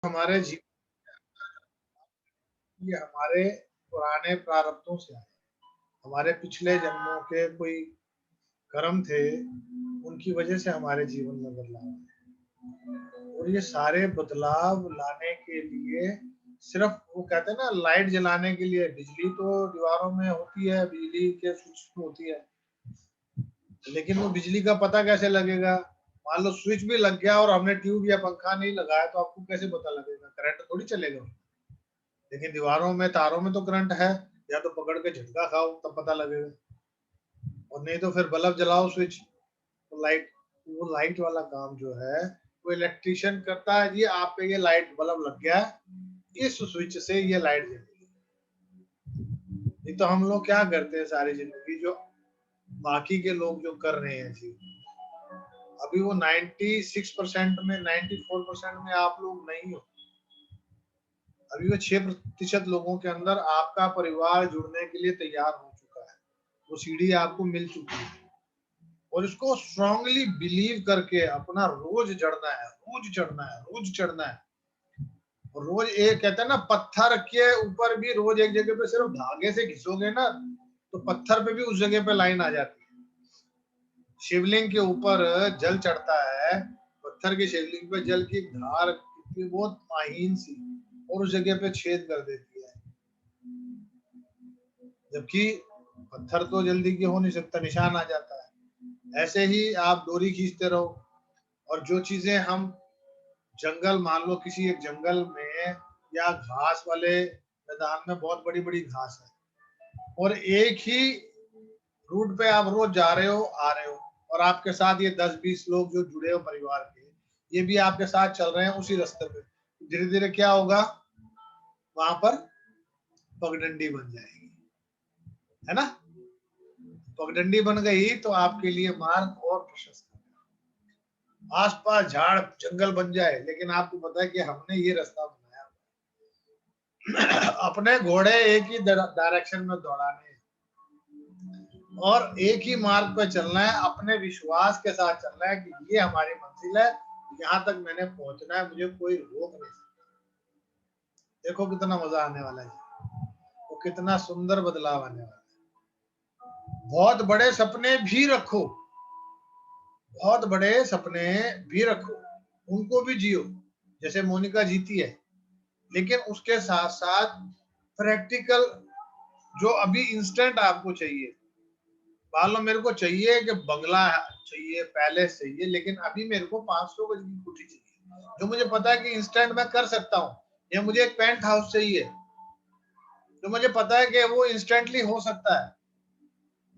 हमारे जीवन, ये हमारे पुराने प्रारब्धों से आए। हमारे पिछले जन्मों के कोई कर्म थे, उनकी वजह से हमारे जीवन में बदलाव आए। और ये सारे बदलाव लाने के लिए सिर्फ वो कहते हैं ना, लाइट जलाने के लिए बिजली तो दीवारों में होती है, बिजली के स्विच होती है, लेकिन वो बिजली का पता कैसे लगेगा? मान लो स्विच भी लग गया और हमने ट्यूब या पंखा नहीं लगाया तो आपको कैसे पता लगेगा? करंट थोड़ी चलेगा। लेकिन दीवारों में, तारों में तो करंट है, या तो पकड़ के झटका खाओ तब पता लगेगा, और नहीं तो फिर बल्ब जलाओ, स्विच, तो लाइट, वो लाइट वाला काम जो है वो इलेक्ट्रिशियन करता है। जी आप पे ये लाइट बल्ब लग गया, इस स्विच से ये लाइट जलेगी। नहीं तो हम लोग क्या करते हैं सारी जिंदगी, जो बाकी के लोग जो कर रहे हैं जी, अभी वो 96% में, 94% में आप लोग नहीं हो। अभी वो 6% लोगों के अंदर आपका परिवार जुड़ने के लिए तैयार हो चुका है, वो सीढ़ी आपको मिल चुकी है, और इसको स्ट्रांगली बिलीव करके अपना रोज चढ़ना है, रोज चढ़ना है, रोज चढ़ना है। और रोज एक कहते हैं ना, पत्थर के ऊपर भी रोज एक जगह पे सिर्फ धागे से घिसोगे ना, तो पत्थर पे भी उस जगह पे लाइन आ जाती है। शिवलिंग के ऊपर जल चढ़ता है, पत्थर के शिवलिंग पे जल की धार कितनी बहुत महीन सी, और उस जगह पे छेद कर देती है, जबकि पत्थर तो जल्दी की हो नहीं सकता, निशान आ जाता है। ऐसे ही आप डोरी खींचते रहो, और जो चीजें हम जंगल, मान लो किसी एक जंगल में या घास वाले मैदान में बहुत बड़ी बड़ी घास है, और एक ही रूट पे आप रोज जा रहे हो, आ रहे हो, और आपके साथ ये 10-20 लोग जो जुड़े हो परिवार के, ये भी आपके साथ चल रहे हैं उसी रास्ते पे, धीरे धीरे क्या होगा, वहां पर पगडंडी बन जाएगी, है ना? पगडंडी बन गई तो आपके लिए मार्ग और प्रशस्त, आसपास झाड़ जंगल बन जाए, लेकिन आपको पता है कि हमने ये रास्ता बनाया, अपने घोड़े एक ही डायरेक्शन में दौड़ाने, और एक ही मार्ग पर चलना है, अपने विश्वास के साथ चलना है कि ये हमारी मंजिल है, यहाँ तक मैंने पहुंचना है, मुझे कोई रोक नहीं सकता। देखो कितना मजा आने वाला है, वो कितना सुंदर बदलाव आने वाला है। बहुत बड़े सपने भी रखो, बहुत बड़े सपने भी रखो, उनको भी जियो, जैसे मोनिका जीती है, लेकिन उसके साथ साथ प्रैक्टिकल, जो अभी इंस्टेंट आपको चाहिए, मान लो मेरे को चाहिए कि बंगला चाहिए, पैलेस चाहिए, लेकिन अभी मेरे को 500 गज की कोठी चाहिए, जो मुझे पता है कि इंस्टेंट मैं कर सकता हूँ, या मुझे एक पेंट हाउस चाहिए, जो मुझे पता है कि वो इंस्टेंटली हो सकता है।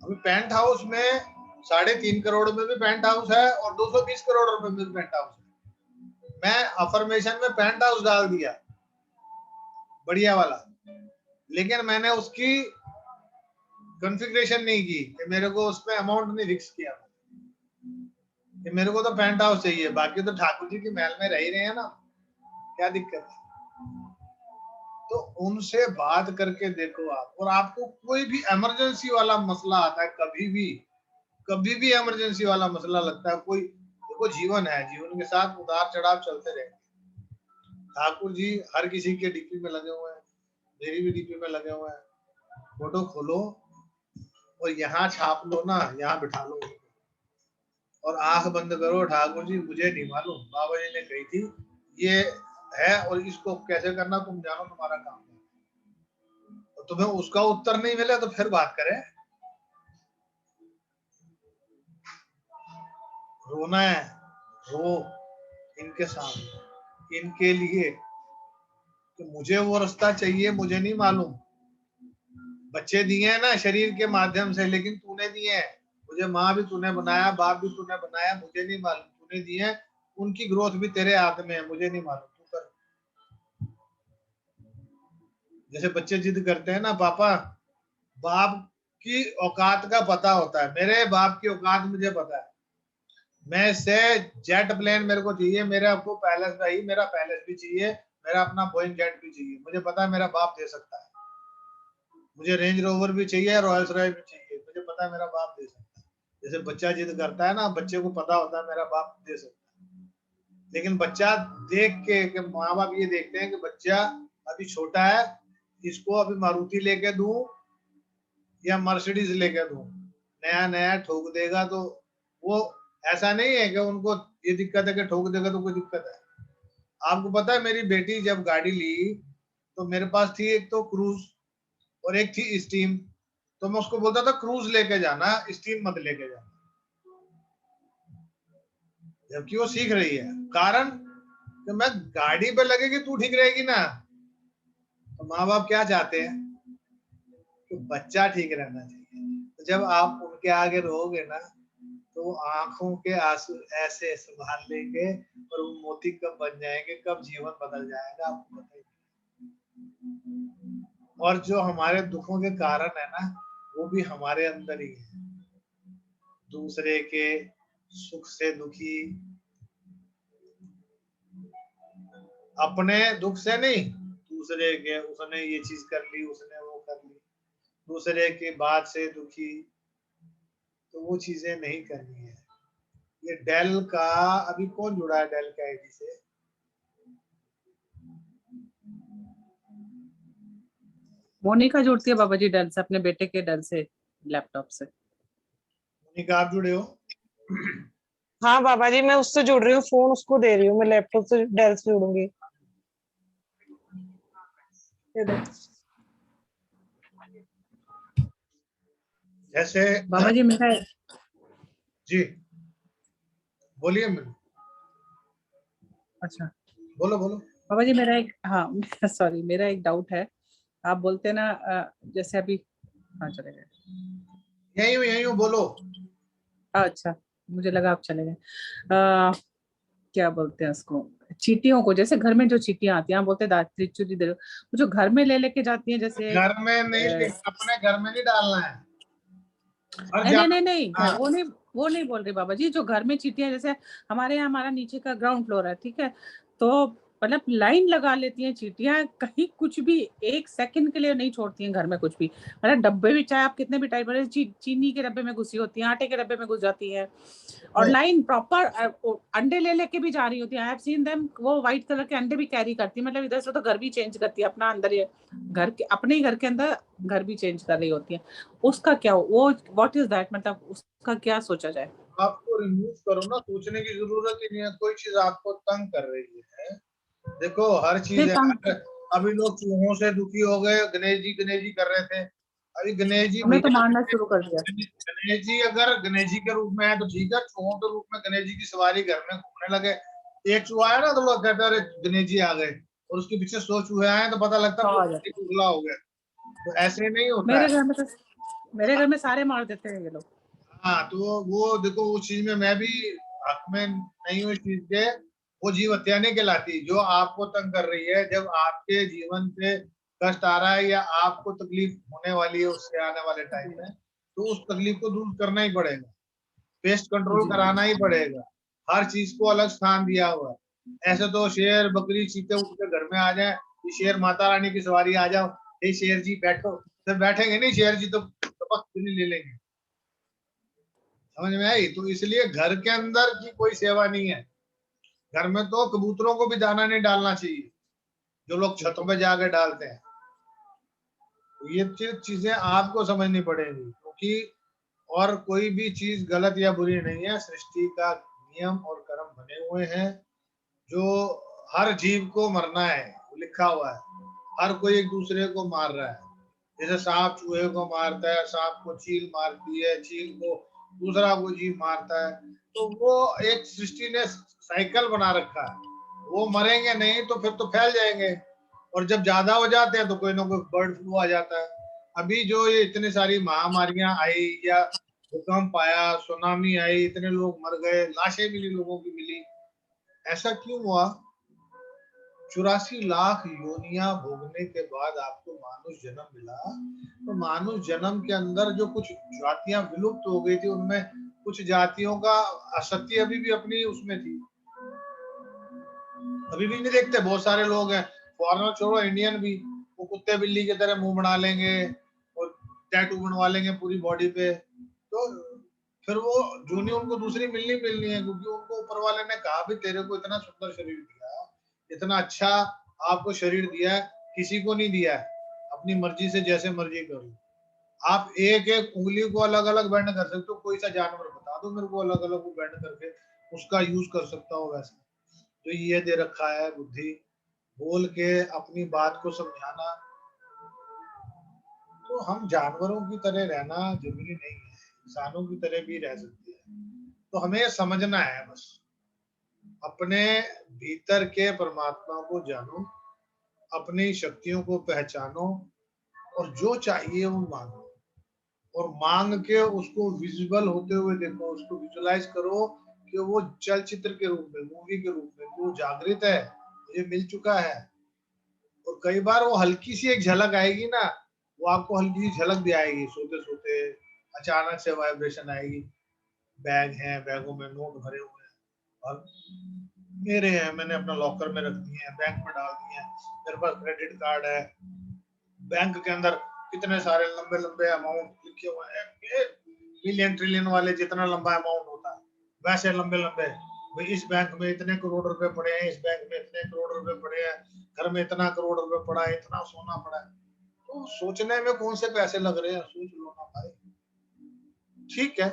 अभी पेंट हाउस में 3.5 करोड़ में भी पेंट हाउस है, और 220 करोड़ रुपए में भी पेंट हाउस है। मैं अफर्मेशन में पेंट हाउस डाल दिया, बढ़िया वाला, लेकिन मैंने उसकी कॉन्फ़िगरेशन नहीं की, कि मेरे को उसमें अमाउंट नहीं फिक्स किया कि मेरे को तो पेंट हाउस चाहिए, बाकी तो ठाकुर जी की महल में रह ही रहे हैं ना, क्या दिक्कत है? तो उनसे बात करके देखो आप, और आपको कोई भी इमरजेंसी वाला मसला आता है, कभी भी इमरजेंसी वाला मसला लगता है कोई, देखो जीवन है, जीवन के साथ उतार चढ़ाव चलते रहेंगे। ठाकुर जी हर किसी के डीपी में लगे हुए हैं, मेरी भी डीपी में लगे हुए हैं, फोटो खोलो और यहाँ छाप लो ना, यहाँ बिठा लो, और आंख बंद करो, ठाकुर जी मुझे नहीं मालूम, बाबा जी ने कही थी ये है, और इसको कैसे करना तुम जानो, तुम्हारा काम है, और तुम्हें उसका उत्तर नहीं मिले तो फिर बात करें। रोना है, रो इनके सामने, इनके लिए, कि मुझे वो रास्ता चाहिए, मुझे नहीं मालूम, बच्चे दिए हैं ना शरीर के माध्यम से, लेकिन तूने दिए हैं, मुझे माँ भी तूने बनाया, बाप भी तूने बनाया, मुझे नहीं मालूम, तूने दिए हैं, उनकी ग्रोथ भी तेरे हाथ में है, मुझे नहीं मालूम, तू कर। जैसे बच्चे जिद करते हैं ना, पापा, बाप की औकात का पता होता है, मेरे बाप की औकात मुझे पता है, मैं से जेट प्लेन मेरे को चाहिए, मेरे आपको पैलेस भाई, मेरा पैलेस भी चाहिए, मेरा अपना बोइंग जेट भी चाहिए, मुझे पता है मेरा बाप दे सकता है, मुझे रेंज रोवर भी चाहिए, रॉयल्स रॉयल भी चाहिए, मुझे पता है मेरा बाप दे सकता है। जैसे बच्चा जिद करता है ना, बच्चे को पता होता है मेरा बाप दे सकता है, लेकिन बच्चा देख के कि माँ बाप ये देखते हैं कि बच्चा अभी छोटा है, इसको अभी मारुति लेके दूं या मर्सिडीज लेके दूं, नया नया ठोक देगा तो वो ऐसा नहीं है कि उनको ये दिक्कत है कि ठोक देगा तो कोई दिक्कत है। आपको पता है मेरी बेटी जब गाड़ी ली तो मेरे पास थी एक तो क्रूज और एक थी स्टीम, तो मैं उसको बोलता था क्रूज लेके जाना, स्टीम मत लेके जाना, जबकि वो सीख रही है। कारण कि मैं गाड़ी पे लगेगी तू ठीक रहेगी ना। तो माँ बाप क्या चाहते हैं कि बच्चा ठीक रहना चाहिए। तो जब आप उनके आगे रहोगे ना तो वो आंखों के आंसू ऐसे संभाल लेंगे और वो मोती कब बन जाएंगे, कब जीवन बदल जाएगा आपको पता ही नहीं। और जो हमारे दुखों के कारण है ना वो भी हमारे अंदर ही है। दूसरे के सुख से दुखी, अपने दुख से नहीं, दूसरे के उसने ये चीज कर ली, उसने वो कर ली, दूसरे की बात से दुखी, तो वो चीजें नहीं करनी है। ये डेल का अभी कौन जुड़ा है डेल के आईडी से? मोनिका जुड़ती है बाबा जी डेल से, अपने बेटे के डेल से लैपटॉप से। मोनिका आप जुड़े हो? हाँ बाबा जी, मैं उससे जुड़ रही हूँ, फोन उसको दे रही हूँ, मैं लैपटॉप से डेल से जुड़ूंगी। जैसे बाबा जी मेरा, जी बोलिए। मैंने अच्छा बोलो बोलो। बाबा जी मेरा एक, हाँ सॉरी, मेरा एक डाउट है। आप बोलते ना जैसे अभी, हाँ चले गए, यही हूँ बोलो। अच्छा मुझे लगा आप चले गए। क्या बोलते हैं उसको, चींटियों को, जैसे घर में जो चींटियां आती हैं, आप बोलते हैं दात्री चूरी दे दो, वो जो घर में ले लेके जाती हैं जैसे घर में नहीं, अपने घर में नहीं डालना है। और नहीं नहीं जहाँ नहीं नहीं घर, वो नहीं बोल रही बाबा जी, जो घर में चींटियां, जैसे हमारे यहाँ, हमारा नीचे का ग्राउंड फ्लोर है, ठीक है, तो मतलब लाइन लगा लेती हैं चींटियां, कहीं कुछ भी एक सेकंड के लिए नहीं छोड़ती हैं घर में कुछ भी, मतलब डब्बे भी चाहे आप कितने भी टाइट बड़े, चीनी के डब्बे में घुसी होती हैं, आटे के डब्बे में घुस जाती हैं, और लाइन प्रॉपर अंडे ले लेके भी जा रही होती है। आई हैव सीन देम, वो व्हाइट कलर के अंडे भी कैरी करती है, मतलब इधर से तो घर भी चेंज करती है अपना, अंदर ये घर के, अपने ही घर के अंदर घर भी चेंज कर रही होती है। उसका क्या, वो व्हाट इज दैट, मतलब उसका क्या सोचा जाए? आपको रिमूव करो ना, सोचने की जरूरत ही नहीं है। कोई चीज आपको तंग कर रही है, देखो हर चीज है। अभी लोग चूहों से दुखी हो गए, गणेश जी कर रहे थे। अभी गणेश जी हमने तो भैया, मारना शुरू कर दिया। गणेश जी अगर गणेश जी के रूप में है तो ठीक है, चूहों के रूप में गणेश जी की सवारी घर में घूमने लगे। एक चूहा आया ना तो लोग कहते अरे गणेश जी आ गए, और उसके पीछे 100 चूहे आए तो पता लगता है उगला हो गया। तो ऐसे नहीं होता है। मेरे घर में सारे मार देते हैं ये लोग। हाँ तो वो देखो, उस चीज में मैं भी हक में नहीं हूँ इस चीज के। वो जीव हत्या नहीं कहलाती। जो आपको तंग कर रही है, जब आपके जीवन पे कष्ट आ रहा है या आपको तकलीफ होने वाली है उससे आने वाले टाइम में, तो उस तकलीफ को दूर करना ही पड़ेगा, पेस्ट कंट्रोल कराना ही पड़ेगा। हर चीज को अलग स्थान दिया हुआ है। ऐसे तो शेर बकरी चीते उठ के घर में आ जाए, ये शेर माता रानी की सवारी आ जाओ, हे शेर जी बैठो, तो बैठेंगे नहीं शेर जी, तो टपक ले लेंगे। समझ में आई? तो इसलिए घर के अंदर की कोई सेवा नहीं है। घर में तो कबूतरों को भी दाना नहीं डालना चाहिए, जो लोग छतों पे जाके डालते हैं। तो ये चीजें आपको समझनी पड़ेगी, क्योंकि और कोई भी चीज गलत या बुरी नहीं है। सृष्टि का नियम और कर्म बने हुए हैं, जो हर जीव को मरना है, वो लिखा हुआ है। हर कोई एक दूसरे को मार रहा है। जैसे सांप चूहे को मारता है, सांप को चील मारती है, चील को दूसरा कोई जीव मारता है। तो वो एक सृष्टि ने साइकिल बना रखा है। वो मरेंगे नहीं तो फिर तो फैल जाएंगे, और जब ज्यादा हो जाते हैं तो कोई ना कोई बर्ड फ्लू आ जाता है। अभी जो ये इतनी सारी महामारियां आई या भूकंप आया, सुनामी आई, इतने लोग मर गए, लाशें मिली, लोगों की मिली, ऐसा क्यों हुआ? 84 लाख योनियां भोगने के बाद आपको मानुष जन्म मिला। तो मानुष जन्म के अंदर जो कुछ जातियां विलुप्त हो गई थी, उनमें कुछ जातियों का असत्य अभी भी अपनी उसमें थी। अभी भी नहीं देखते, बहुत सारे लोग हैं, फॉरेनर छोड़ो, इंडियन भी, वो कुत्ते बिल्ली की तरह मुंह बना लेंगे और टैटू बनवा लेंगे पूरी बॉडी पे। तो फिर वो जूनी उनको दूसरी मिलनी है, क्योंकि उनको ऊपर वाले ने कहा भी तेरे को इतना सुंदर शरीर दिया, इतना अच्छा आपको शरीर दिया है, किसी को नहीं दिया है, अपनी मर्जी से जैसे मर्जी कर लो। आप एक एक उंगली को अलग अलग बेंड कर सकते हो, कोई सा जानवर बता दो मेरे को अलग अलग वो बेंड करके उसका यूज कर सकता हो वैसे। तो ये दे रखा है बुद्धि, बोल के अपनी बात को समझाना। तो हम जानवरों की तरह रहना जरूरी नहीं है, इंसानों की तरह भी रह सकते हैं। तो हमें समझना है बस, अपने भीतर के परमात्मा को जानो, अपनी शक्तियों को पहचानो और जो चाहिए वो मांगो, और मांग के उसको विजुअल होते हुए देखो, उसको विजुअलाइज करो कि वो चलचित्र के रूप में, मूवी के रूप में वो जागृत है, मुझे मिल चुका है। और कई बार वो हल्की सी एक झलक आएगी ना, वो आपको हल्की सी झलक भी आएगी, सोते सोते अचानक से वाइब्रेशन आएगी। बैग है, बैगों में नोट भरे हुए हैं, और मेरे हैं, मैंने अपना लॉकर में रख दिए हैं, बैंक में डाल दिए हैं, मेरे पास क्रेडिट कार्ड है, बैंक के अंदर कितने सारे लंबे लंबे अमाउंट लिखे हुए हैं, मिलियन ट्रिलियन वाले जितना लंबा अमाउंट होता है वैसे लंबे लंबे, भाई इस बैंक में इतने करोड़ रुपए पड़े हैं, इस बैंक में इतने करोड़ रुपए पड़े हैं, घर में इतना करोड़ रुपए पड़ा है, इतना सोना पड़ा है। तो सोचने में कौन से पैसे लग रहे हैं, सोच लो ना भाई। ठीक है,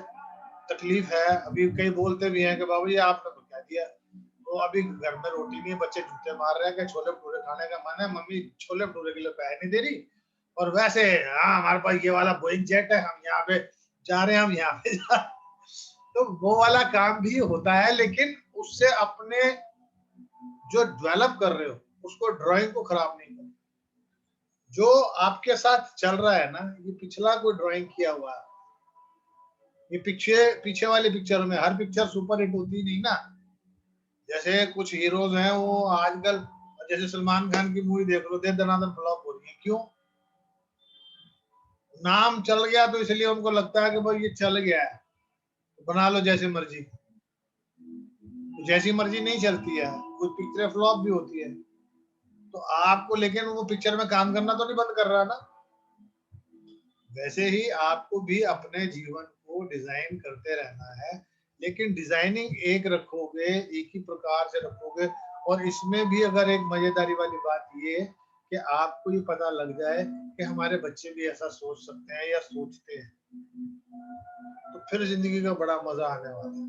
तकलीफ है, अभी कई बोलते भी हैं कि बाबू जी आपने तो क्या दिया, तो अभी घर में रोटी नहीं, बच्चे जूते मार रहे हैं कि छोले भटूरे खाने का मन है, मम्मी छोले भटूरे के लिए पैसे नहीं दे रही, और वैसे हाँ हमारे पास ये वाला बोइंग जेट है, हम यहाँ पे जा रहे हैं, हम यहाँ पे जा रहे हैं। तो वो वाला काम भी होता है, लेकिन उससे अपने जो डेवलप कर रहे हो उसको, ड्राइंग को खराब नहीं करो। जो आपके साथ चल रहा है ना, ये पिछला कोई ड्राइंग किया हुआ है, ये पीछे पीछे वाली पिक्चर में हर पिक्चर सुपर हिट होती नहीं ना। जैसे कुछ हीरोज हैं वो आजकल, जैसे सलमान खान की मूवी देख लो, दे दनादन फ्लॉप हो रही है, क्यों? नाम चल गया तो इसलिए उनको लगता है कि भाई ये चल गया है, बना लो जैसे मर्जी। तो जैसी मर्जी नहीं चलती है, कुछ पिक्चरें फ्लॉप भी होती है। तो आपको लेकिन वो पिक्चर में काम करना तो नहीं बंद कर रहा ना। वैसे ही आपको भी अपने जीवन को डिजाइन करते रहना है, लेकिन डिजाइनिंग एक रखोगे, एक ही प्रकार से रखोगे। और इसमें भी अगर एक मजेदारी वाली बात ये कि आपको ये पता लग जाए कि हमारे बच्चे भी ऐसा सोच सकते हैं या सोचते हैं, तो फिर जिंदगी का बड़ा मजा आने वाला है,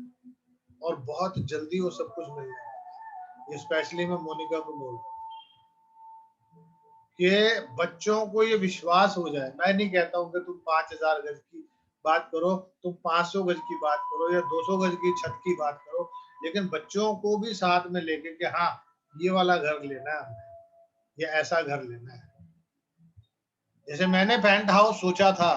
और बहुत जल्दी वो सब कुछ मिलने वाला है। स्पेशली मैं मोनिका को बोल रहा हूँ कि बच्चों को ये विश्वास हो जाए। मैं नहीं कहता हूँ कि तुम 5000 गज की बात करो, तुम 500 गज की बात करो, या 200 गज की छत की बात करो, लेकिन बच्चों को भी साथ में लेके कि हाँ ये वाला घर लेना है हमें, या ऐसा घर लेना है। जैसे मैंने पेंट हाउस सोचा था,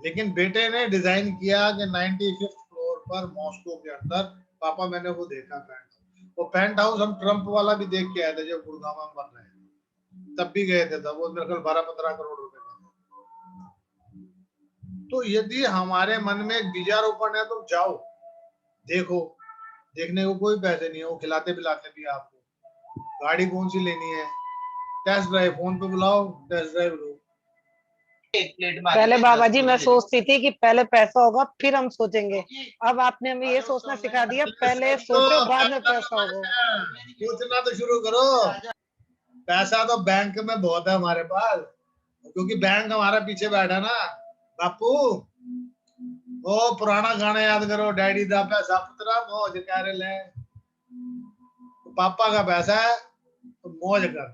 लेकिन बेटे ने डिजाइन किया कि 95th फ्लोर पर मॉस्को के अंदर, पापा मैंने वो देखा पेंट हाउस। वो पेंट हाउस हम ट्रम्प वाला भी देख के आए थे जब गुड़गांव में बन रहे हैं, तब भी गए थे, तब वो मेरे ख्याल 12-15 करोड़ रुपए का। तो यदि हमारे मन में एक बीजारोपण है तो जाओ देखो, देखने को कोई पैसे नहीं है, वो खिलाते पिलाते भी आपको। गाड़ी कौन सी लेनी है, टेस्ट ड्राइव, फोन पे बुलाओ, टेस्ट ड्राइव लो। पहले बाबा जी मैं सोचती थी कि पहले पैसा होगा फिर हम सोचेंगे, अब आपने हमें ये सोचना सिखा दिया, पहले सोचो बाद में पैसा होगा। सोचना तो शुरू करो। पैसा तो बैंक में बहुत है हमारे पास, क्योंकि बैंक हमारा पीछे बैठा ना। बापू वो पुराना गाना याद करो, डैडी दा पैसा पुत्रा मौज कर ले। तो पापा का पैसा है तो मौज कर।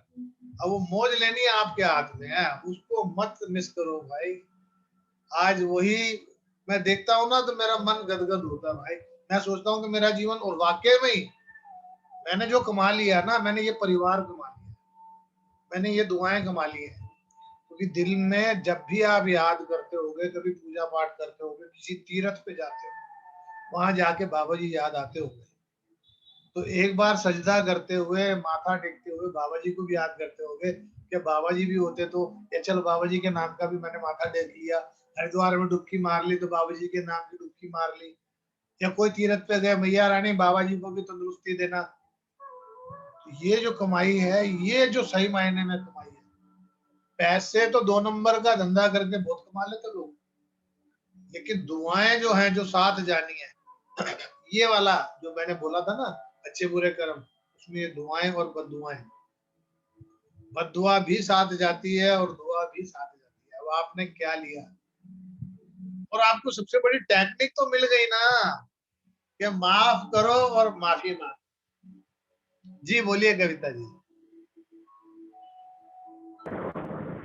अब वो मौज लेनी है आपके हाथ में है, उसको मत मिस करो भाई। आज वही मैं देखता हूँ ना तो मेरा मन गदगद होता है भाई। मैं सोचता हूँ कि मेरा जीवन, और वाकई में ही मैंने जो कमा लिया ना, मैंने ये परिवार कमा लिया, मैंने ये दुआएं कमा ली है। क्योंकि दिल में जब भी आप याद करते होगे, कभी पूजा पाठ करते होगे, किसी तीर्थ पे जाते हो, वहां जाके बाबा जी याद आते होंगे, तो एक बार सजदा करते हुए, माथा टेकते हुए बाबा जी को भी याद करते होगे कि बाबा जी भी होते तो, या चल बाबा जी के नाम का भी मैंने माथा टेक लिया, हरिद्वार में डुबकी मार ली तो बाबा जी के नाम की डुबकी मार ली, या कोई तीर्थ पे गए, मैया रानी बाबा जी को भी तंदुरुस्ती देना। ये जो कमाई है, ये जो सही मायने में कमाई है। पैसे तो 2 नंबर का धंधा करके बहुत कमा लेते लोग, लेकिन दुआएं जो हैं, जो साथ जानी है, ये वाला जो मैंने बोला था ना, अच्छे बुरे कर्म, उसमें ये दुआएं और बद्दुआएं, बद्दुआ भी साथ जाती है और दुआ भी साथ जाती है। अब आपने क्या लिया? और आपको सबसे बड़ी टेक्निक तो मिल गई ना, कि माफ करो और माफी मांगो। जी बोलिए कविता जी।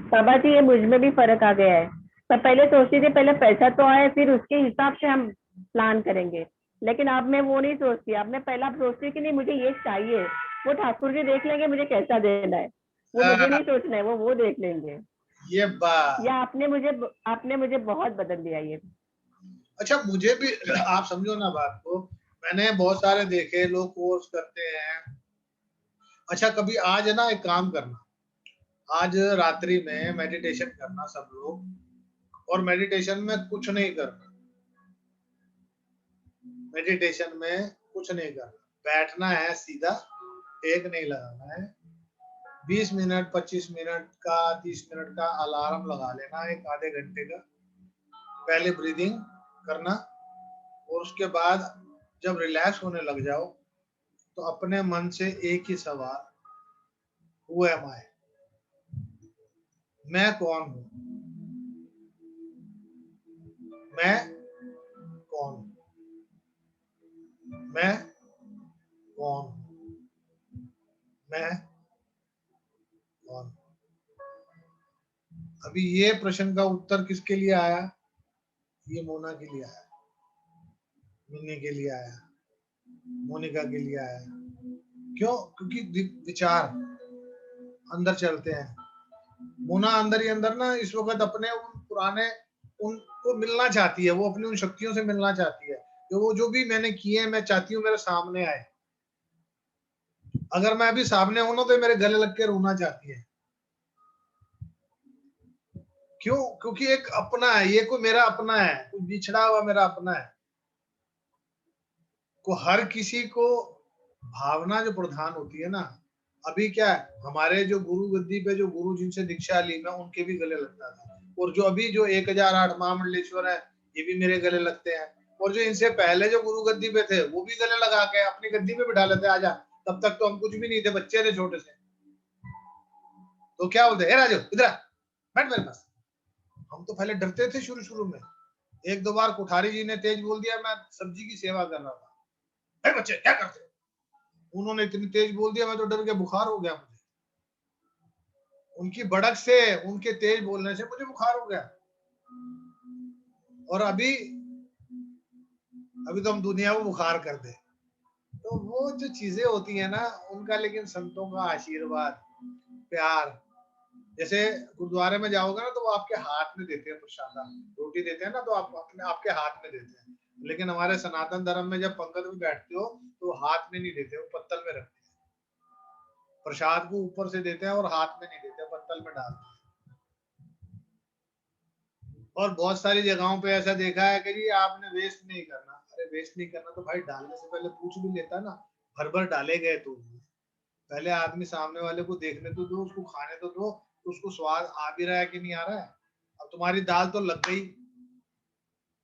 बाबा जी, ये मुझ में भी फर्क आ गया है। मैं पहले सोचती थी पहले पैसा तो आए, फिर उसके हिसाब से हम प्लान करेंगे, लेकिन अब मैं वो नहीं सोचती। अब मैं पहला सोचती कि नहीं, मुझे ये चाहिए, वो ठाकुर जी देख लेंगे मुझे कैसा देना है, वो मुझे नहीं सोचना है, वो देख लेंगे। ये बात, या आपने मुझे बहुत बदल दिया ये। अच्छा मुझे भी, आप समझो ना बात को, मैंने बहुत सारे देखे लोग कोर्स करते हैं। अच्छा कभी आज है ना, एक काम करना, आज रात्रि में मेडिटेशन करना सब लोग, और मेडिटेशन में कुछ नहीं करना, मेडिटेशन में कुछ नहीं करना, बैठना है सीधा, टेक नहीं लगाना है। 20 मिनट 25 मिनट का 30 मिनट का अलार्म लगा लेना, एक आधे घंटे का। पहले ब्रीदिंग करना, और उसके बाद जब रिलैक्स होने लग जाओ तो अपने मन से एक ही सवाल, हु एम आई, मैं कौन हूं, मैं कौन हूं, मैं कौन हूं, मैं कौन हूं। अभी ये प्रश्न का उत्तर किसके लिए आया? ये मोना के लिए आया, मिन्नी के लिए आया, मोनिका के लिए आया। क्यों? क्योंकि विचार अंदर चलते हैं। मोना अंदर ही अंदर ना इस वक्त अपने उन पुराने, उनको मिलना चाहती है, वो अपनी उन शक्तियों से मिलना चाहती है, कि वो जो भी मैंने किए मैं चाहती हूँ मेरे सामने आए। अगर मैं अभी सामने हूं ना तो मेरे गले लग के रोना चाहती है। क्यों? क्योंकि एक अपना है, ये कोई मेरा अपना है, कोई बिछड़ा हुआ मेरा अपना है। को हर किसी को भावना जो प्रधान होती है ना, अभी क्या है, हमारे जो गुरु गद्दी पे जो गुरु जिनसे दीक्षा ली मैं उनके भी गले लगता था, और जो अभी जो 1008 महामंडलेश्वर है ये भी मेरे गले लगते हैं, और जो इनसे पहले जो गुरु गद्दी पे थे वो भी गले लगा के अपनी गद्दी पे बिठा लेते, आजा। तब तक तो हम कुछ भी नहीं थे, बच्चे थे छोटे से, तो क्या बोलते, हे राजू इधर बैठ मेरे पास। हम तो पहले डरते थे शुरू शुरू में। एक दो बार कुठारी जी ने तेज बोल दिया, मैं सब्जी की सेवा कर रहा था, हे बच्चे क्या करते, उन्होंने इतनी तेज बोल दिया मैं तो डर के बुखार हो गया मुझे, उनकी बड़क से, उनके तेज बोलने से मुझे बुखार हो गया। और अभी तो हम दुनिया को बुखार कर दे। तो वो जो चीजें होती है ना उनका, लेकिन संतों का आशीर्वाद, प्यार, जैसे गुरुद्वारे में जाओगे ना तो वो आपके हाथ में देते हैं प्रसाद, रोटी देते हैं ना तो आप अपने आपके हाथ में देते हैं, लेकिन हमारे सनातन धर्म में जब पंगत में बैठते हो तो हाथ में नहीं देते, वो पत्तल में रखते हैं। प्रसाद को ऊपर से देते हैं और हाथ में नहीं देते, पत्तल में डालते हैं। और बहुत सारी जगहों पे ऐसा देखा है कि जी आपने वेस्ट नहीं करना। अरे वेस्ट नहीं करना तो भाई डालने से पहले पूछ भी लेता ना, भर भर डाले गए तो पहले आदमी सामने वाले को देखने तो दो, उसको खाने तो दो, तो उसको स्वाद आ भी रहा है कि नहीं आ रहा है। अब तुम्हारी दाल तो लग गई,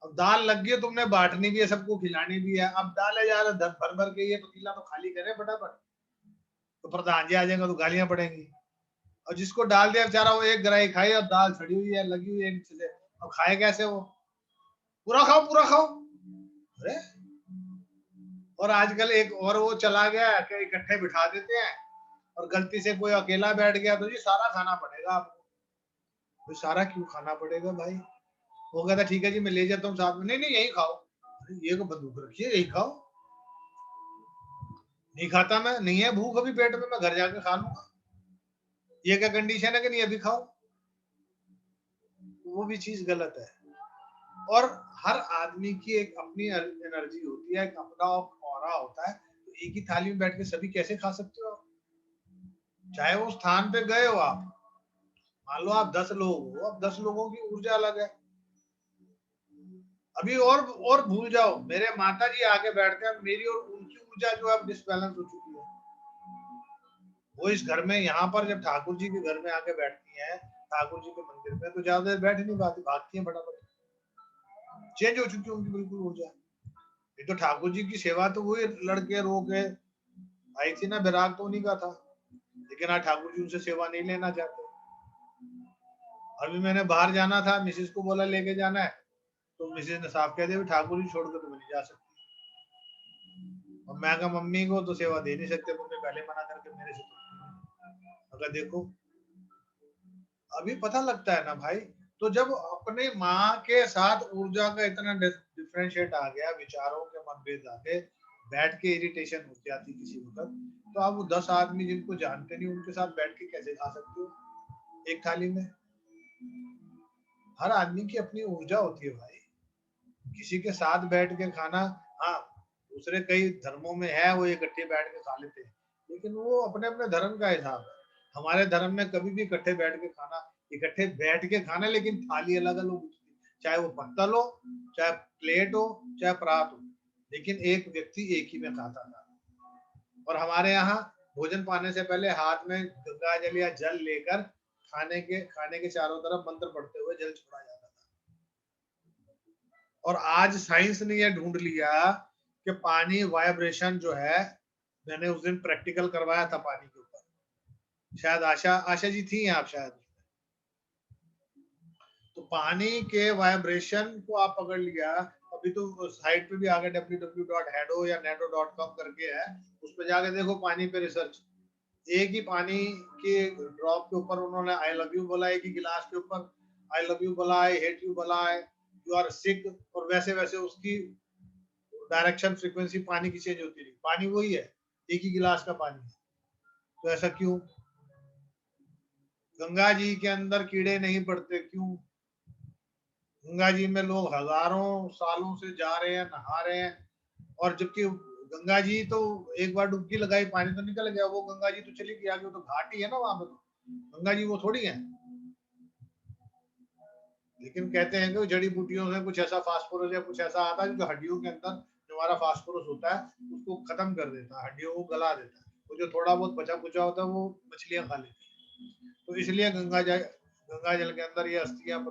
अब दाल लग गई, तुमने बांटनी भी है, सबको खिलानी भी है, अब दाल है जा रहा भर भर के, ये पतीला तो खाली करे फटाफट, तो प्रधान जी आ जाएंगे तो गालियां पड़ेंगी। और जिसको डाल दिया बेचारा वो एक ग्राही खाई, और दाल सड़ी हुई है, लगी हुई है नीचे से, अब खाए कैसे वो? पूरा खाओ पूरा खाओ। अरे, और आजकल एक और वो चला गया कि इकट्ठे बिठा देते हैं, और गलती से कोई अकेला बैठ गया तो जी सारा खाना पड़ेगा आपको। तो सारा क्यों खाना पड़ेगा भाई? वो कहता ठीक है जी मैं ले जाता हूँ साथ में, नहीं नहीं यही खाओ। अरे ये को बंदूक रखिए, यही खाओ। नहीं खाता मैं, नहीं है भूख अभी पेट में, मैं घर जाके खा लूंगा। ये क्या कंडीशन है कि नहीं अभी खाओ? वो भी चीज गलत है। और हर आदमी की एक अपनी एनर्जी होती है, एक अपना ऑरा होता है, तो एक ही थाली में बैठ के सभी कैसे खा सकते हो? चाहे वो स्थान पे गए हो आप, मान लो आप 10 लोग हो, अब 10 लोगों की ऊर्जा अलग है। अभी और भूल जाओ, मेरे माता जी आके बैठते हैं, मेरी और उनकी ऊर्जा जो है डिसबैलेंस हो चुकी है। वो इस घर में, यहाँ पर जब ठाकुर जी के घर में आके बैठती हैं, ठाकुर जी के मंदिर में, तो ज्यादा देर बैठ नहीं पाती, भागती है फटाफट। चेंज हो चुकी है उनकी बिल्कुल ऊर्जा। ये तो ठाकुर जी की सेवा तो वही लड़के रो के आई थी ना, विराग तो उन्हीं का था, लेकिन आज ठाकुर जी उनसे सेवा नहीं लेना चाहते। अभी मैंने बाहर जाना था, मिसेज को बोला लेके जाना है, तो मिसेज ने साफ कह दिया ठाकुर जी छोड़कर तो नहीं जा सकती। और मैं कहा मम्मी को तो सेवा दे नहीं सकते, मम्मी पहले मना करके मेरे से तो। अगर देखो अभी पता लगता है ना भाई, तो जब अपने माँ के साथ ऊर्जा का इतना डिफरेंशिएट आ गया, विचारों के मतभेद आ गए, बैठ के इरिटेशन हो जाती किसी वक्त, तो आप वो 10 आदमी जिनको जानते नहीं उनके साथ बैठ के कैसे खा सकते हो एक थाली में? हर आदमी की अपनी ऊर्जा होती है भाई, किसी के साथ बैठ के खाना, हाँ दूसरे कई धर्मों में है वो इकट्ठे बैठ के खा लेते हैं, लेकिन वो अपने अपने धर्म का हिसाब है। हमारे धर्म में कभी भी इकट्ठे बैठ के खाना, लेकिन थाली अलग अलग होती है, चाहे वो पत्तल हो, चाहे प्लेट हो, चाहे परात हो, लेकिन एक व्यक्ति एक ही में खाता था। और हमारे यहाँ भोजन पाने से पहले हाथ में गंगा जल या जल लेकर खाने के चारों तरफ मंत्र पढ़ते हुए जल छोड़ा जाता था। और आज साइंस ने यह ढूंढ लिया कि पानी वाइब्रेशन जो है, मैंने उस दिन प्रैक्टिकल करवाया था पानी के ऊपर, शायद आशा जी थी आप शायद, तो पानी के वाइब्रेशन को आप पकड़ लिया। अभी तो साइट पे भी आगे www.hado या nado.com करके है, उस पर जाके देखो पानी पे रिसर्च। एक ही पानी के ड्रॉप के ऊपर उन्होंने आई लव यू बोला, एक ही गिलास के ऊपर आई लव यू बोला, आई हेट यू बोला, यू आर सिक, और वैसे वैसे उसकी डायरेक्शन फ्रीक्वेंसी पानी की चेंज होती रही। पानी वही है, एक ही गिलास का पानी है, तो ऐसा क्यों? गंगा जी के अंदर कीड़े नहीं पड़ते क्यों? गंगा जी में लोग हजारों सालों से जा रहे हैं, नहा रहे हैं, और जबकि गंगा जी तो एक बार डुबकी लगाई पानी तो निकल गया, वो गंगा जी तो चली गई आगे, तो घाट ही है ना वहां पे, तो गंगा जी वो थोड़ी है। लेकिन कहते हैं कि जड़ी बूटियों से कुछ ऐसा फास्फोरस या कुछ ऐसा आता है जो हड्डियों के अंदर जो हमारा फास्फोरस होता है उसको खत्म कर देता है, हड्डियों को गला देता है, वो जो थोड़ा बहुत बचा कुचा होता है वो मछलियां खा लेती है। तो इसलिए गंगा जल के अंदर ये अस्थियां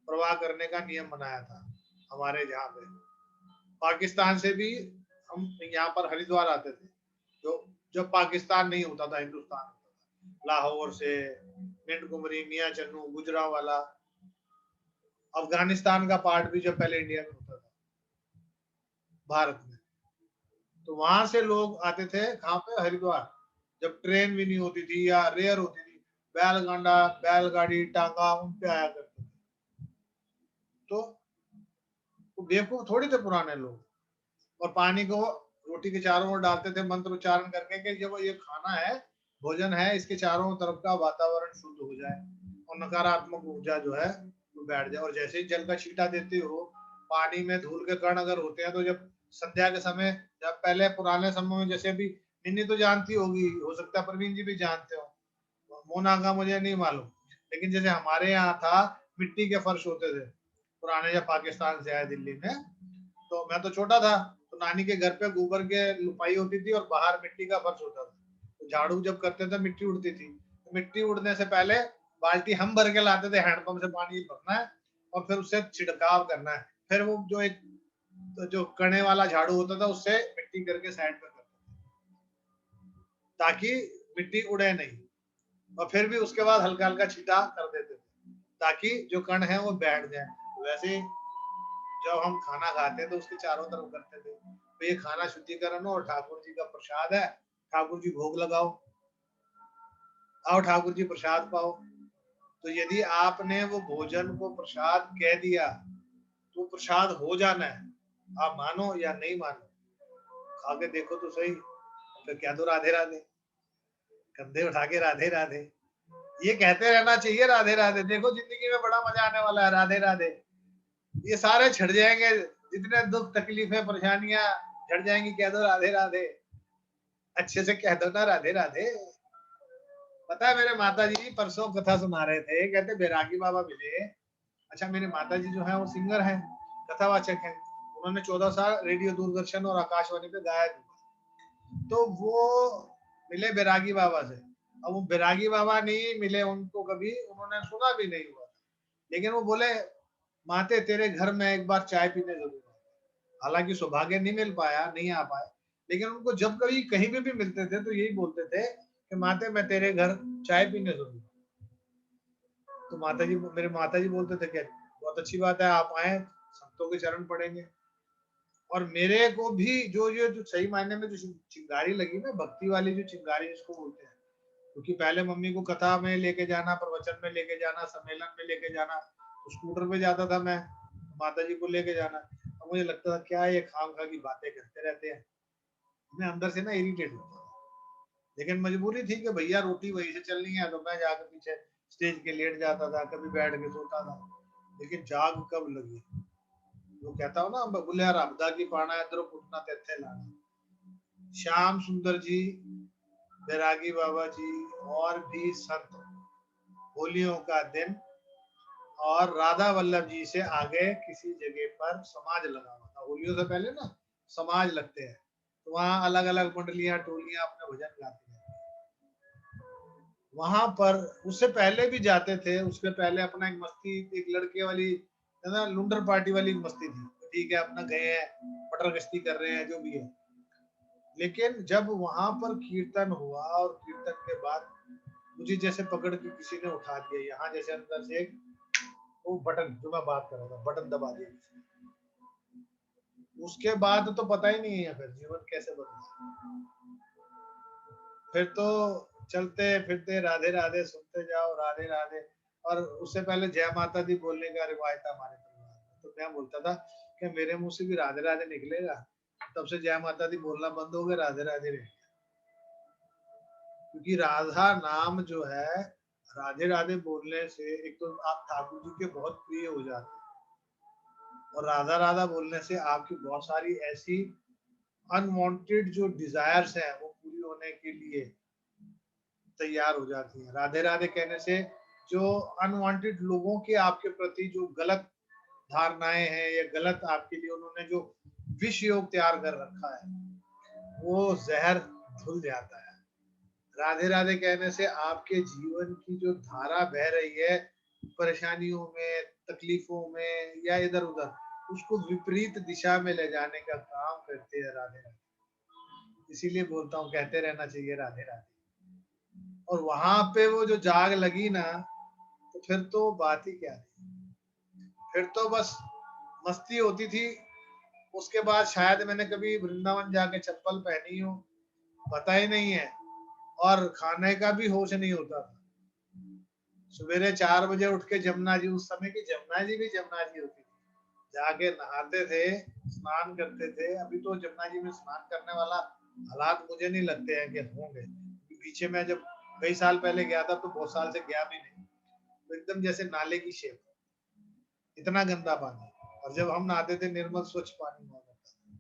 प्रवाह करने का नियम बनाया था हमारे यहाँ पे। पाकिस्तान से भी हम यहाँ पर हरिद्वार आते थे, जो जब पाकिस्तान नहीं होता था, हिंदुस्तान होता था, लाहौर से मिंटकुमरी, मियाँ चन्नू, गुजरांवाला, अफगानिस्तान का पार्ट भी जब पहले इंडिया में होता था भारत में, तो वहां से लोग आते थे कहाँ पे, हरिद्वार, जब ट्रेन भी नहीं होती थी या रेयर होती थी, बैलगाड़ी टांगा उन पे आया करते थे। तो बेवकूफ थोड़ी थे पुराने लोग, और पानी को रोटी के चारों ओर डालते थे मंत्र उच्चारण करके कि जब ये खाना है, भोजन है, इसके चारों तरफ का वातावरण शुद्ध हो जाए और नकारात्मक ऊर्जा जो है वो बैठ जाए। और जैसे ही जल का छींटा देते हो, पानी में धूल के कण अगर होते हैं, तो जब संध्या के समय, जब पहले पुराने समय में, जैसे अभी निन्नी तो जानती होगी, हो सकता है प्रवीण जी भी जानते हो, मोना का मुझे नहीं मालूम, लेकिन जैसे हमारे यहाँ था मिट्टी के फर्श होते थे पुराने, जब पाकिस्तान से आए दिल्ली में, तो मैं तो छोटा था, तो नानी के घर पे गोबर के लुपाई होती थी और बाहर मिट्टी का फर्श होता था, तो झाड़ू जब करते थे मिट्टी उड़ती थी, तो मिट्टी उड़ने से पहले बाल्टी हम भर के लाते थे, हैंडपंप से पानी भरना है और फिर उससे छिड़काव करना है, फिर वो जो एक जो कणे वाला झाड़ू होता था उससे मिट्टी करके साइड पे करते थे ताकि मिट्टी उड़े नहीं, और फिर भी उसके बाद हल्का हल्का छींटा कर देते थे ताकि जो कण है वो बैठ जाए। वैसे जब हम खाना खाते हैं तो उसके चारों तरफ करते थे, तो ये खाना शुद्धिकरण और ठाकुर जी का प्रसाद है, ठाकुर जी भोग लगाओ, आओ ठाकुर जी प्रसाद पाओ। तो यदि आपने वो भोजन को प्रसाद कह दिया तो प्रसाद हो जाना है, आप मानो या नहीं मानो, खा के देखो तो सही, फिर क्या दो राधे राधे, कंधे उठा के राधे राधे, ये कहते रहना चाहिए राधे राधे। देखो जिंदगी में बड़ा मजा आने वाला है, राधे राधे, ये सारे छट जाएंगे, जितने दुख तकलीफें परेशानियां झड़ जाएंगी, कह दो राधे राधे, अच्छे से कह दो ना राधे राधे। पता है मेरे माता जी परसों कथा सुना रहे थे, कहते बैरागी बाबा मिले। अच्छा मेरे माता जी जो है वो सिंगर है, कथावाचक है, उन्होंने 14 साल रेडियो दूरदर्शन और आकाशवाणी पे गाया, तो वो मिले बैरागी बाबा से। अब वो बैरागी बाबा नहीं मिले उनको कभी, उन्होंने सुना भी नहीं हुआ, लेकिन वो बोले माते तेरे घर में एक बार चाय पीने जरूर आऊंगा। हालांकि सौभाग्य नहीं मिल पाया, नहीं आ पाए, लेकिन उनको जब कभी कहीं भी मिलते थे तो यही बोलते थे कि माते मैं तेरे घर चाय पीने जरूर आऊंगा। तो माता जी, मेरे माता जी बोलते थे कि बहुत अच्छी बात है, आप आए, संतों के चरण पड़ेंगे। और मेरे को भी जो सही मायने में जो चिंगारी लगी ना, भक्ति वाली जो चिंगारी जिसको बोलते हैं, क्योंकि पहले मम्मी को कथा में लेके जाना, प्रवचन में लेके जाना, सम्मेलन में लेके जाना, तो स्कूटर पे जाता था मैं, माता जी को लेके जाना। अब मुझे लगता था क्या ये खाम खा की बातें करते रहते हैं, मैं अंदर से ना इरिटेट होता था। लेकिन मजबूरी थी कि भैया रोटी वहीं से चलनी है, तो मैं जाकर पीछे स्टेज के लेट जाता था, कभी बैठ के सोता था। लेकिन जाग कब लगी, वो कहता हूँ ना, बबुलिया रबदा की पाना इधर पुटना तेथे लाना। श्याम सुंदर जी, बैरागी बाबा जी और भी संत होलियों का दिन और राधा वल्लभ जी से आगे किसी जगह पर समाज लगा हुआ था। होलियों से पहले ना समाज लगते हैं, तो वहां अलग अलग मंडलियां टोलियां अपने भजन गाती हैं। वहां पर उससे पहले भी जाते थे, उसके पहले अपना एक मस्ती, एक लड़के वाली है ना, लुंडर पार्टी वाली मस्ती थी। ठीक है, अपना गए हैं, मटर गश्ती कर रहे हैं, जो भी है। लेकिन जब वहां पर कीर्तन हुआ और कीर्तन के बाद मुझे जैसे पकड़ के किसी ने उठा दिया, यहाँ जैसे अंदर से एक वो बटन, जो मैं बात कर रहा था, बटन दबा दिया। उसके बाद तो पता ही नहीं है फिर जीवन कैसे बदला। फिर तो चलते फिरते राधे राधे सुनते जाओ, राधे राधे। और उससे पहले जय माता दी बोलने का रिवाज था हमारे परिवार में, तो मैं बोलता था कि मेरे मुंह से भी राधे राधे निकलेगा। तब से जय माता दी बोलना बंद हो गया, राधे राधे रह गया। क्योंकि राधा नाम जो है, राधे राधे बोलने से एक तो आप ठाकुर जी के बहुत प्रिय हो जाते हैं, और राधा राधा बोलने से आपकी बहुत सारी ऐसी अनवांटेड जो डिजायर्स है वो पूरी होने के लिए तैयार हो जाती है। राधे राधे कहने से जो अनवांटेड लोगों के आपके प्रति जो गलत धारणाएं हैं या गलत आपके लिए उन्होंने जो विष योग तैयार कर रखा है, वो जहर धुल जाता है। राधे राधे कहने से आपके जीवन की जो धारा बह रही है, परेशानियों में, तकलीफों में या इधर उधर, उसको विपरीत दिशा में ले जाने का काम करते हैं राधे राधे। इसीलिए बोलता हूँ, कहते रहना चाहिए राधे राधे। और वहां पे वो जो जाग लगी ना, तो फिर तो बात ही क्या थी, फिर तो बस मस्ती होती थी। उसके बाद शायद मैंने कभी वृंदावन जाके चप्पल पहनी हो, पता ही नहीं है। और खाने का भी होश नहीं होता था। सवेरे 4 बजे उठ के जमुना जी, उस समय की जमुना जी भी जमुना जी होती थी, जाके नहाते थे, स्नान करते थे। अभी तो जमुना जी में स्नान करने वाला हालात मुझे नहीं लगते हैं कि होंगे। पीछे मैं जब कई साल पहले गया था, तो बहुत साल से गया भी नहीं, तो एकदम जैसे नाले की शेप, इतना गंदा पानी। और जब हम नहाते थे, निर्मल स्वच्छ पानी हुआ करता था।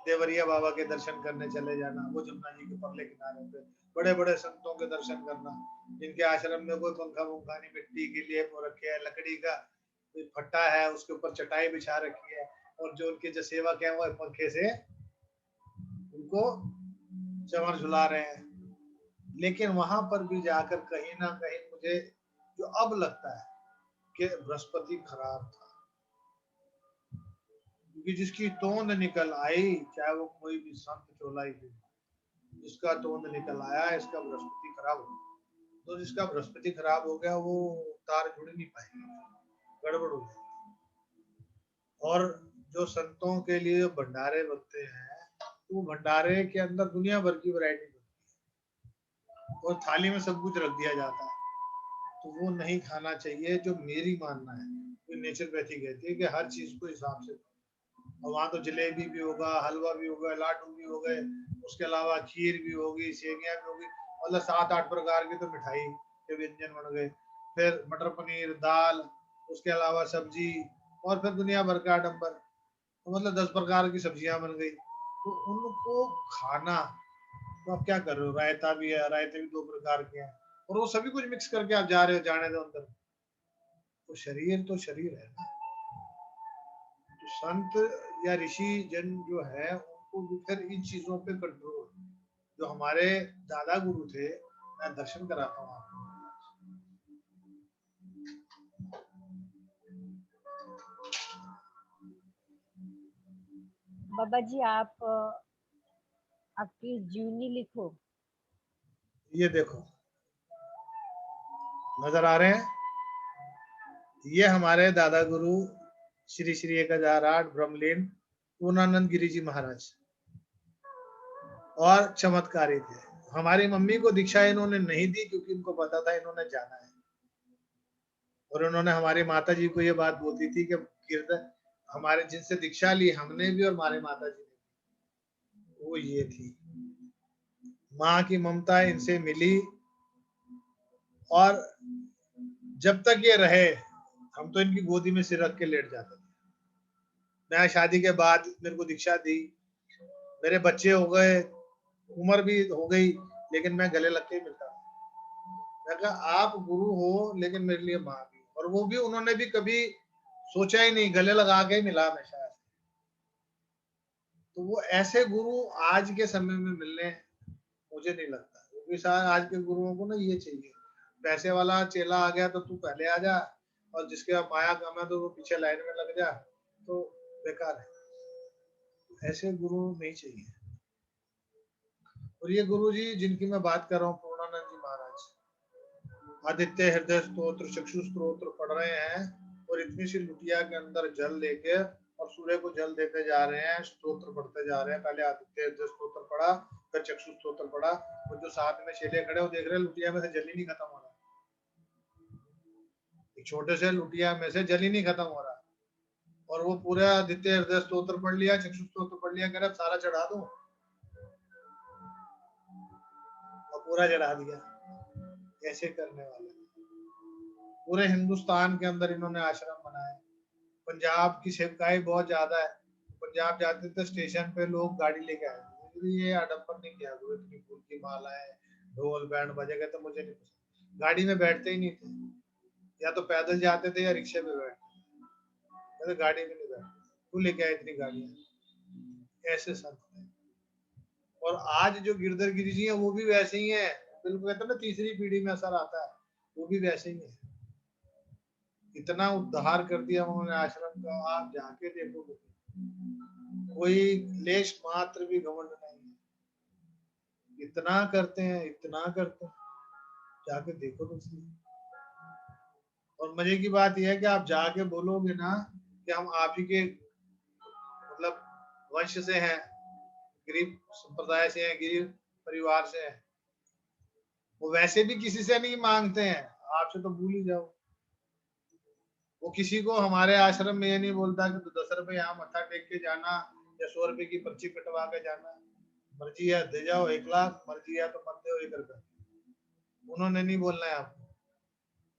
देवरिया बाबा के दर्शन करने चले जाना, वो जमुना जी के परले किनारे पे बड़े बड़े संतों के दर्शन करना, जिनके आश्रम में कोई पंखा वंखा नहीं, मिट्टी के लिए वो रखे है, लकड़ी का फट्टा है, उसके ऊपर चटाई बिछा रखी है, और जो उनके जो सेवक है वो पंखे से उनको चमर झुला रहे हैं। लेकिन वहां पर भी जाकर कहीं ना कहीं मुझे जो अब लगता है कि बृहस्पति खराब था। क्योंकि जिसकी तोंद निकल आई, चाहे वो कोई भी संत चोला ही, जिसका तोंद निकल आया, इसका बृहस्पति खराब हो गया। तो जिसका बृहस्पति खराब हो गया, वो तार जुड़ नहीं पाएगी, गड़बड़ हो जाएगी। और जो संतों के लिए भंडारे बनते हैं, तो वो भंडारे के अंदर दुनिया भर की वैरायटी बनती है, और थाली में सब कुछ रख दिया जाता है। तो वो नहीं खाना चाहिए, जो मेरी मानना है। तो नेचुरोपैथी कहती है कि हर चीज को हिसाब से, और वहां तो जलेबी भी होगा, हलवा भी होगा, लाडू भी हो गए, उसके अलावा खीर भी होगी, सेवियां भी होगी, मतलब 7-8 प्रकार की तो मिठाई के व्यंजन बन गए। फिर मटर पनीर, दाल, उसके अलावा सब्जी, और फिर दुनिया भर का आडम्बर, तो मतलब 10 प्रकार की सब्जियां बन गई। तो उनको खाना, तो आप क्या कर रहे हो, रायता भी है, रायते भी 2 प्रकार के हैं, और वो सभी कुछ मिक्स करके आप जा रहे हो, जाने दो अंदर। तो शरीर है ना। तो संत या ऋषि जन जो है, उनको भी फिर इन चीजों पे कंट्रोल, जो हमारे दादा गुरु थे, मैं दर्शन कराता हूँ आपको। बाबा जी आप आपकी जीवनी लिखो। ये देखो, नजर आ रहे हैं? ये हमारे दादा गुरु श्री श्री 1008 ब्रह्मलीन पूर्णानंद गिरी जी महाराज और चमत्कारी थे। हमारी मम्मी को दीक्षा इन्होंने नहीं दी क्योंकि इनको पता था इन्होंने जाना है, और उन्होंने हमारी माता जी को ये बात बोलती थी कि गिरधर हमारे जिनसे दीक्षा ली हमने भी और हमारे माता जी ने, वो ये थी, माँ की ममता इनसे मिली, और जब तक ये रहे हम तो इनकी गोदी में सिर रख के लेट जाते थे। मैं शादी के बाद मेरे को दीक्षा दी, मेरे बच्चे हो गए, उम्र भी हो गई, लेकिन मैं गले लग के ही मिलता था। मैं कहा आप गुरु हो लेकिन मेरे लिए माँ भी, और वो भी उन्होंने भी कभी सोचा ही नहीं, गले लगा के मिला हमेशा। तो वो ऐसे गुरु आज के समय में मिलने मुझे नहीं लगता, क्योंकि शायद आज के गुरुओं को ना ये चाहिए, पैसे वाला चेला आ गया तो तू पहले आ जा, और जिसके पास माया कम है तो वो पीछे लाइन में लग जा, तो बेकार है। ऐसे गुरु नहीं चाहिए। और ये गुरु जी जिनकी मैं बात कर रहा हूँ, पूर्णानंद जी महाराज, आदित्य हृदय स्तोत्र चक्षु स्तोत्र पढ़ रहे हैं, और इतनी सी लुटिया के अंदर जल लेके और सूर्य को जल देते जा रहे हैं, स्तोत्र पढ़ते जा रहे हैं। पहले आदित्य हृदय स्तोत्र पढ़ा, फिर चक्षु स्तोत्र पढ़ा, और जो साथ में चेले खड़े वो देख रहे हैं लुटिया में से जल ही नहीं खत्म हो रहा, एक छोटे से लुटिया में से जल ही नहीं खत्म हो रहा, और वो पूरा आदित्य हृदय स्तोत्र पढ़ लिया, चक्षु स्तोत्र पढ़ लिया, कह रहा सारा चढ़ा दो, और पूरा चढ़ा दिया। ऐसे करने वाले पूरे हिंदुस्तान के अंदर इन्होंने आश्रम बनाए। पंजाब की सेवकाई बहुत ज्यादा है, पंजाब जाते थे स्टेशन पे लोग गाड़ी लेके आए, ये अडम्बर नहीं किया गुरु, इतनी फूल की मालाएं ढोल बैंड बजेगा, तो मुझे नहीं पसंद। गाड़ी में बैठते ही नहीं थे, या तो पैदल जाते थे या रिक्शे पे बैठते थे, गाड़ी में नहीं बैठते। तू लेके आए इतनी गाड़ियां, ऐसे संत थे। और आज जो गिरधर गिरी जी है वो भी वैसे ही है, बिल्कुल कहते हैं ना तीसरी पीढ़ी में असर आता है, वो भी वैसे ही है। इतना उद्धार कर दिया उन्होंने आश्रम का, आप जाके देखोगे कोई लेश मात्र भी घमंड नहीं है। इतना करते हैं, इतना करते हैं, जाके देखो तो सही। और मजे की बात यह है कि आप जाके बोलोगे ना कि हम आप ही के मतलब वंश से हैं, गरीब संप्रदाय से हैं, गरीब परिवार से हैं, वो वैसे भी किसी से नहीं मांगते हैं, आपसे तो भूल ही जाओ। वो किसी को हमारे आश्रम में ये नहीं बोलता कि 10 रुपए यहाँ मत्था टेक के जाना या 100 रुपए की पर्ची कटवा के जाना, मर्जी है दे जाओ 1 लाख, मर्जी है तो मत दो 1 रुपए। उन्होंने नहीं बोलना है आपको,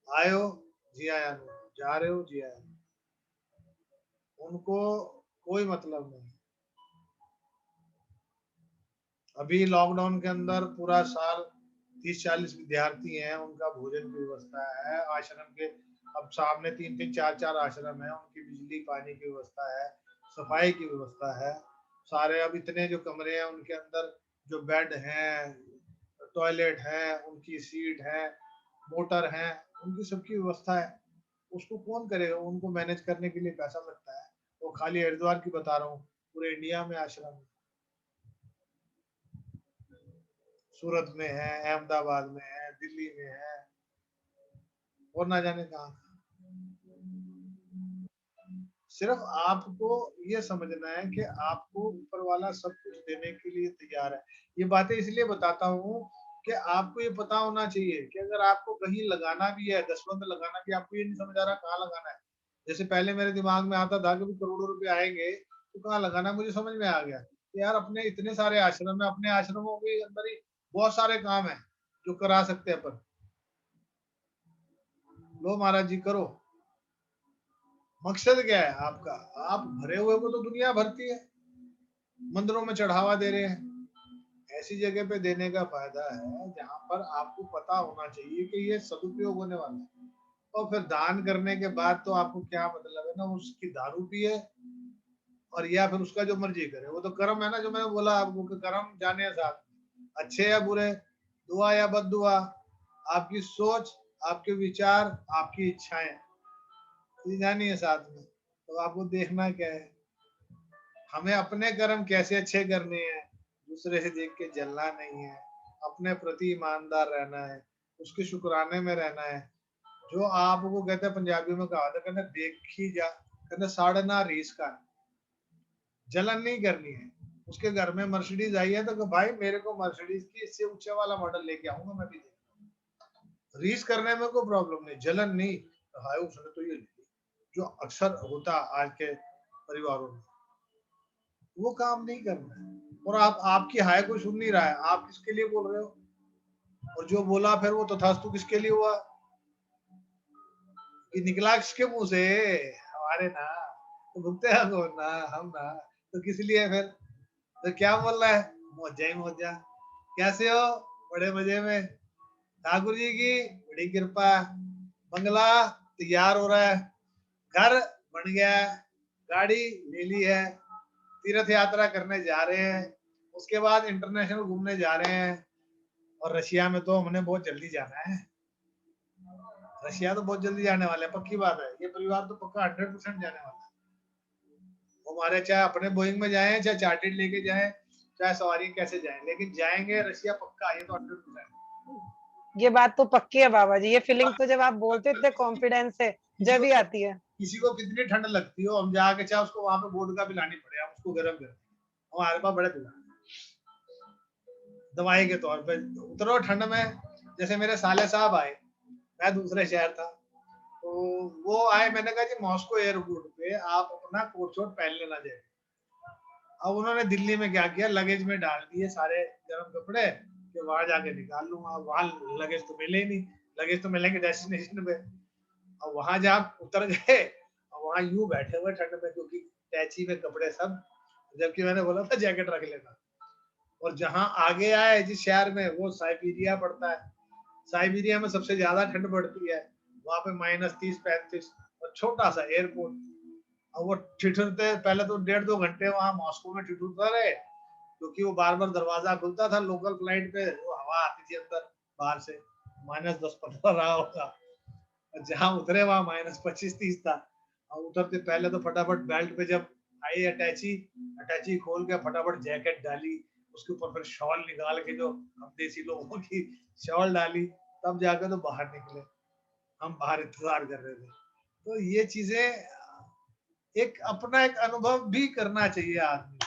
आए हो जी आया, जा रहे हो जी आया, उनको कोई मतलब नहीं। अभी लॉकडाउन के अंदर पूरा साल 30-40 विद्यार्थी हैं, उनका भोजन की व्यवस्था है आश्रम के। अब सामने 3-3 4-4 आश्रम है, उनकी बिजली पानी की व्यवस्था है, सफाई की व्यवस्था है सारे। अब इतने जो कमरे हैं उनके अंदर जो बेड हैं, टॉयलेट है, उनकी सीट है, मोटर है, उनकी सबकी व्यवस्था है। उसको कौन करेगा? उनको मैनेज करने के लिए पैसा लगता है। वो खाली हरिद्वार की बता रहा हूँ, पूरे इंडिया में आश्रम है, सूरत में है, अहमदाबाद में है, दिल्ली में है, और ना जाने कहाँ। सिर्फ आपको ये समझना है कि आपको ऊपर वाला सब कुछ देने के लिए तैयार है। ये बातें इसलिए बताता हूँ कि आपको ये पता होना चाहिए कि अगर आपको कहीं लगाना भी है, दसवंत लगाना भी, आपको ये नहीं समझ आ रहा कहाँ लगाना है। जैसे पहले मेरे दिमाग में आता था कि करोड़ों रुपए आएंगे तो कहाँ लगाना, मुझे समझ में आ गया कि यार अपने इतने सारे आश्रम है, अपने आश्रमों के अंदर ही बहुत सारे काम है जो करा सकते हैं अपन। लो महाराज जी करो। मकसद क्या है आपका? आप भरे हुए को तो दुनिया भरती है, मंदिरों में चढ़ावा दे रहे हैं, ऐसी जगह पे देने का फायदा है जहां पर आपको पता होना चाहिए कि ये सदुपयोग होने वाला है। और फिर दान करने के बाद तो आपको क्या मतलब है ना, उसकी दारू पिए और या फिर उसका जो मर्जी करे, वो तो कर्म है ना, जो मैंने बोला आपको कि कर्म जाने साथ में, अच्छे या बुरे, दुआ या बद दुआ, आपकी सोच, आपके विचार, आपकी इच्छाएं, ये जानिए साथ में। तो आपको देखना क्या है, हमें अपने कर्म कैसे अच्छे करने हैं, दूसरे से देख के जलना नहीं है, अपने प्रति ईमानदार रहना है, उसके शुक्राने में रहना है। जो आपको कहते हैं पंजाबी में कहा था, कहते देखी जा, कहते साड़ना रीस का, जलन नहीं करनी है। उसके घर में मर्सिडीज आई है तो भाई मेरे को मर्सिडीज की इससे ऊंचे वाला मॉडल लेके आऊंगा, मैं भी रीस करने में कोई प्रॉब्लम नहीं, जलन नहीं। हाय उसने तो ये ली, जो अक्सर होता आज के परिवारों में, वो काम नहीं करना है। और आपकी हाय कोई सुन नहीं रहा है, आप किसके लिए बोल रहे हो, और जो बोला फिर वो तथास्तु किसके लिए हुआ, कि निकला किसके मुंह से, हमारे ना, तो भुगते हैं कौन ना, हम ना, तो किस लिए फिर, तो क्या बोल रहा है, मौजा ही मौजा। कैसे हो, बड़े मजे में, ठाकुर जी की बड़ी कृपा, बंगला तैयार हो रहा है, घर बन गया है, गाड़ी ले ली है, तीर्थ यात्रा करने जा रहे हैं, उसके बाद इंटरनेशनल घूमने जा रहे हैं। और रशिया में तो हमने बहुत जल्दी जाना है, रशिया तो बहुत जल्दी जाने वाले हैं, पक्की बात है, ये परिवार तो पक्का 100% जाने वाला है। हमारे चाहे अपने बोइंग में जाएं, चाहे चार्टेड लेके जाएं, चाहे सवारी कैसे जाएं, लेकिन जाएंगे रशिया पक्का, ये तो 100%। ये बात तो पक्की है बाबा जी, ये फीलिंग तो जब आप बोलते इतने कॉन्फिडेंस से जब ही आती है। किसी को कितनी ठंड लगती हो, हम जाके चाहे उसको वहां पे वोडका पिलानी पड़े, हम उसको गर्म कर, हमारे पास बड़े पिला दवाई के तौर पे उतरो ठंड में। जैसे मेरे साले साहब आए, मैं दूसरे शहर था, तो वो आए, मैंने कहा जी मॉस्को एयरपोर्ट पे आप अपना कोट शोट पहन लेना चाहिए। अब उन्होंने दिल्ली में क्या किया, लगेज में डाल दिए सारे गर्म कपड़े कि वहां जाके निकाल लूंगा, वहां लगेज तो मिले ही नहीं, लगेज तो मिलेंगे डेस्टिनेशन पे। और वहां जहाँ उतर गए, वहां यूं बैठे हुए ठंड में, क्योंकि टैची में कपड़े सब, जबकि मैंने बोला था जैकेट रख लेना। और जहां आगे आए जिस शहर में, वो साइबेरिया पड़ता है, साइबेरिया में सबसे ज्यादा ठंड पड़ती है, वहां पे -30-35, और छोटा सा एयरपोर्ट। और वो ठिठुरते, पहले तो 1.5-2 घंटे वहां मॉस्को में ठिठुरता रहे, क्योंकि वो बार बार दरवाजा खुलता था लोकल फ्लाइट पे, वो हवा आती थी अंदर बाहर से, -10-15 रहा होगा। जहां उतरे वहां -25-30 था। और उतरते पहले तो फटाफट बेल्ट पे जब आई अटैची खोल के फटाफट जैकेट डाली, उसके ऊपर फिर शॉल निकाल के, जो हम देसी लोगों की शॉल डाली, तब जाकर तो बाहर निकले। हम बाहर इंतजार कर रहे थे। तो ये चीजें एक अपना एक अनुभव भी करना चाहिए आदमी।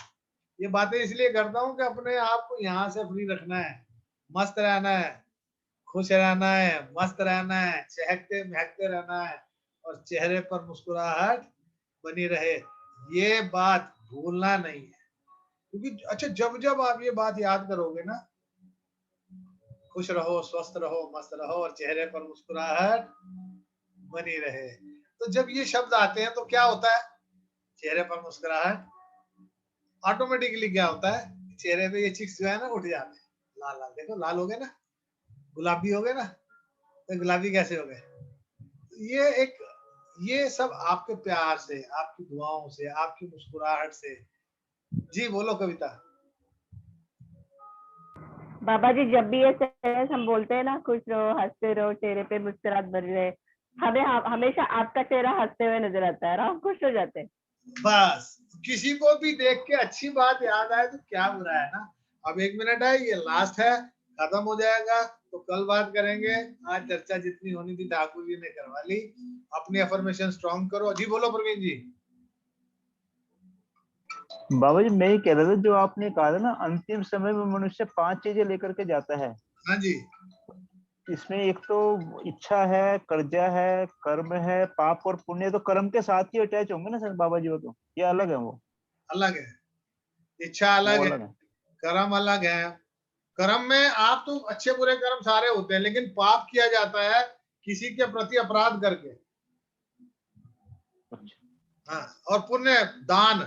ये बातें इसलिए करता हूँ कि अपने आप को यहाँ से फ्री रखना है, मस्त रहना है, खुश रहना है, मस्त रहना है, चहकते महकते रहना है, और चेहरे पर मुस्कुराहट बनी रहे, ये बात भूलना नहीं है। क्योंकि अच्छा, जब जब आप ये बात याद करोगे ना, खुश रहो, स्वस्थ रहो, मस्त रहो, और चेहरे पर मुस्कुराहट बनी रहे, तो जब ये शब्द आते हैं तो क्या होता है, चेहरे पर मुस्कुराहट, ऑटोमेटिकली क्या होता है, चेहरे पे ये चिक्स जो है ना उठ जाते हैं, लाल लाल, देखो लाल हो गए ना, गुलाबी हो गए ना, तो गुलाबी कैसे हो गए, ये एक, ये सब आपके प्यार से, आपकी दुआओं से, आपकी मुस्कुराहट से। जी बोलो कविता। बाबा जी जब भी ये सेंटेंस हम बोलते हैं ना, खुश रहो, हंसते रहो, चेहरे पे मुस्कुराहट बनी रहे, हमें हमेशा आपका चेहरा हंसते हुए नजर आता है और हम खुश हो जाते हैं। बस किसी को भी देख के अच्छी बात याद आए तो क्या बुरा है ना। अब 1 मिनट है, ये लास्ट है, खत्म हो जाएगा, तो कल बात करेंगे। आज चर्चा जितनी होनी थी ठाकुर जी ने करवा ली। अपनी अफर्मेशन स्ट्रॉन्ग करो। जी बोलो प्रवीण जी। बाबा जी मैं ही कह रहा था, जो आपने कहा था ना, अंतिम समय में मनुष्य 5 चीजें लेकर के जाता है। हाँ जी। इसमें एक तो इच्छा है, कर्जा है, कर्म है, पाप और पुण्य तो कर्म के साथ ही अटैच होंगे ना सर बाबा जी, वो तो ये अलग है, वो अलग है, इच्छा अलग वो है, अलग है। कर्म अलग है। कर्म में आप तो अच्छे बुरे कर्म सारे होते हैं, लेकिन पाप किया जाता है किसी के प्रति अपराध करके। हाँ, और पुण्य दान,